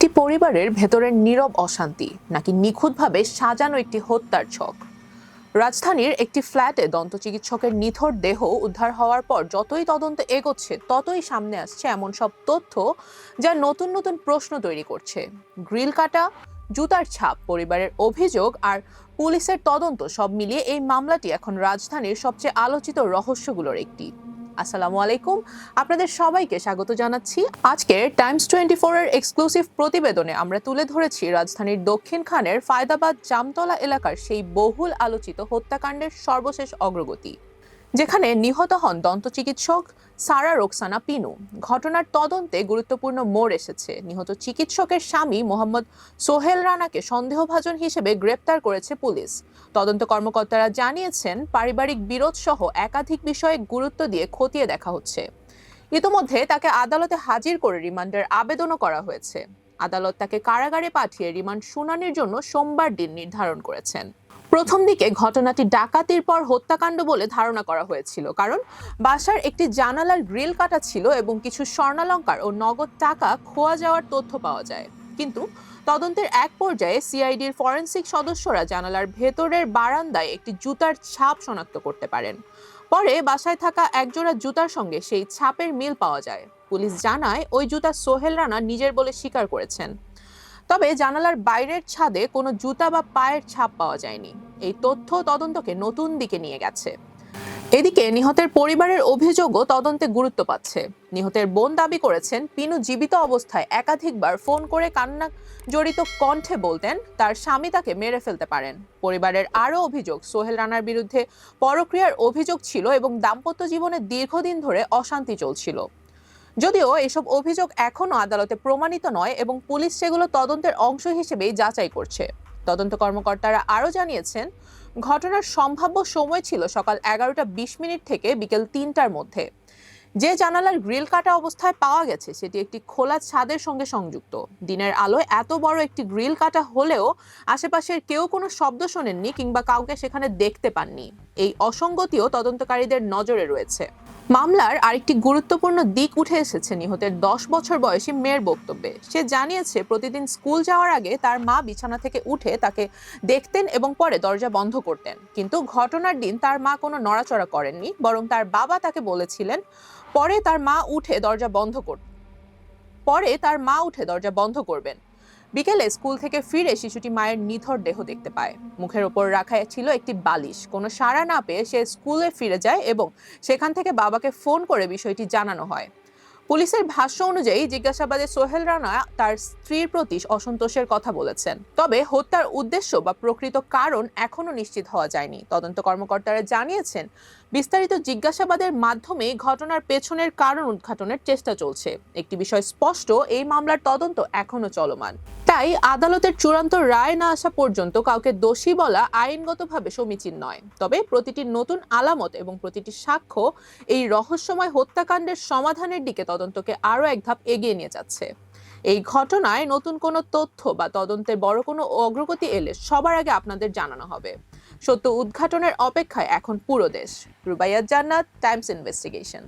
একটি পরিবারের ভেতরের নীরব অশান্তি নাকি নিখুঁতভাবে সাজানো একটি হত্যার ছক? রাজধানীর একটি ফ্ল্যাটে দন্ত চিকিৎসকের নিথর দেহ উদ্ধার হওয়ার পর যতই তদন্ত এগোচ্ছে ততই সামনে আসছে এমন সব তথ্য যা নতুন নতুন প্রশ্ন তৈরি করছে। গ্রিল কাটা, জুতার ছাপ, পরিবারের অভিযোগ আর পুলিশের তদন্ত সব মিলিয়ে এই মামলাটি এখন রাজধানীর সবচেয়ে আলোচিত রহস্যগুলোর একটি। আসসালামু আলাইকুম, আপনাদের সবাইকে স্বাগত জানাচ্ছি। আজকের টাইমস 24 এর এক্সক্লুসিভ প্রতিবেদনে আমরা তুলে ধরেছি রাজধানীর দক্ষিণখানের ফায়দাবাদ জামতলা এলাকার সেই বহুল আলোচিত হত্যাকাণ্ডের সর্বশেষ অগ্রগতি, যেখানে নিহত হন দন্ত চিকিৎসক সারা রোকসানা পিনু। ঘটনার তদন্তে গুরুত্বপূর্ণ মোড় এসেছে। নিহত চিকিৎসকের স্বামী মোহাম্মদ সোহেল রানাকে সন্দেহভাজন হিসেবে গ্রেপ্তার করেছে পুলিশ। তদন্ত কর্মকর্তারা জানিয়েছেন, পারিবারিক বিরোধ সহ একাধিক বিষয়ে গুরুত্ব দিয়ে খতিয়ে দেখা হচ্ছে। ইতোমধ্যে তাকে আদালতে হাজির করে রিমান্ডের আবেদনও করা হয়েছে। আদালত তাকে কারাগারে পাঠিয়ে রিমান্ড শুনানির জন্য সোমবার দিন নির্ধারণ করেছেন। প্রথম দিকে ঘটনাটি ডাকাতির পর হত্যাকাণ্ড বলে ধারণা করা হয়েছিল, কারণ বাসার একটি জানালার গ্রিল কাটা ছিল এবং কিছু স্বর্ণালংকার ও নগদ টাকা খোয়া যাওয়ার তথ্য পাওয়া যায়। কিন্তু তদন্তের এক পর্যায়ে সিআইডির ফরেনসিক সদস্যরা জানালার ভেতরের বারান্দায় একটি জুতার ছাপ শনাক্ত করতে পারেন। পরে বাসায় থাকা একজোড়া জুতার সঙ্গে সেই ছাপের মিল পাওয়া যায়। পুলিশ জানায়, ওই জুতা সোহেল রানা নিজের বলে স্বীকার করেছেন। তবে জানালার বাইরের ছাদে কোনো জুতা বা পায়ের ছাপ পাওয়া যায়নি। এই তথ্য তদন্তকে নতুন দিকে নিয়ে গেছে। এদিকে নিহতের পরিবারের অভিযোগও তদন্তে গুরুত্ব পাচ্ছে। নিহতের বোন দাবি করেছেন, পিনু জীবিত অবস্থায় একাধিকবার ফোন করে কান্না জড়িত কণ্ঠে বলতেন তার স্বামী তাকে মেরে ফেলতে পারেন। পরিবারের আরও অভিযোগ, সোহেল রানার বিরুদ্ধে পরক্রিয়ার অভিযোগ ছিল এবং দাম্পত্য জীবনে দীর্ঘদিন ধরে অশান্তি চলছিল। যদিও এসব অভিযোগ এখনও আদালতে প্রমাণিত নয় এবং পুলিশ সেগুলো তদন্তের অংশ হিসেবেই যাচাই করছে। তদন্ত কর্মকর্তারা আরও জানিয়েছেন, ঘটনার সম্ভাব্য সময় ছিল সকাল 11:20 থেকে বিকেল 3টার মধ্যে। যে জানালার গ্রিল কাটা অবস্থায় পাওয়া গেছে সেটি একটি খোলা ছাদের সঙ্গে সংযুক্ত। দিনের আলোয় এত বড় একটি গ্রিল কাটা হলেও আশেপাশের কেউ কোনো শব্দ শোনেননি কিংবা কাউকে সেখানে দেখতে পাননি। এই অসঙ্গতিও তদন্তকারীদের নজরে রয়েছে। মামলার আরেকটি গুরুত্বপূর্ণ দিক উঠে এসেছে নিহতের 10 বছর বয়সী মেয়ের বক্তব্যে। সে জানিয়েছে, প্রতিদিন স্কুল যাওয়ার আগে তার মা বিছানা থেকে উঠে তাকে দেখতেন এবং পরে দরজা বন্ধ করতেন। কিন্তু ঘটনার দিন তার মা কোনো নড়াচড়া করেননি, বরং তার বাবা তাকে বলেছিলেন পরে তার মা উঠে দরজা বন্ধ করবেন। বিকেলে স্কুল থেকে ফিরে শিশুটি মায়ের নিথর দেহ দেখতে পায়। মুখের ওপর রাখা ছিল একটি বালিশ। কোনো সাড়া না পেয়ে সে স্কুলে ফিরে যায় এবং সেখান থেকে বাবাকে ফোন করে বিষয়টি জানানো হয়। পুলিশের ভাষ্য অনুযায়ী জিজ্ঞাসাবাদে সোহেল রানা তার স্ত্রীর প্রতি অসন্তোষের কথা বলেছেন। তবে হত্যার উদ্দেশ্য বা প্রকৃত কারণ এখনো নিশ্চিত হওয়া যায়নি। তদন্ত কর্মকর্তারা জানিয়েছেন, বিস্তারিত জিজ্ঞাসাবাদের মাধ্যমে ঘটনার পেছনের কারণ উদ্ঘাটনের চেষ্টা চলছে। একটি বিষয় স্পষ্ট, এই মামলার তদন্ত এখনো চলমান। তাই আদালতের চূড়ান্ত রায় না আসা পর্যন্ত কাউকে দোষী বলা আইনগতভাবে সমীচীন নয়। তবে প্রতিটি নতুন আলামত এবং প্রতিটি সাক্ষ্য এই রহস্যময় হত্যাকাণ্ডের সমাধানের দিকে তদন্তকে আরও এক ধাপ এগিয়ে নিয়ে যাচ্ছে। এই ঘটনায় নতুন কোনো তথ্য বা তদন্তের বড় কোনো অগ্রগতি এলে সবার আগে আপনাদের জানানো হবে। সত্য উদ্ঘাটনের অপেক্ষায় এখন পুরো দেশ। রুবাইয়াত জান্নাত, টাইমস ইনভেস্টিগেশন।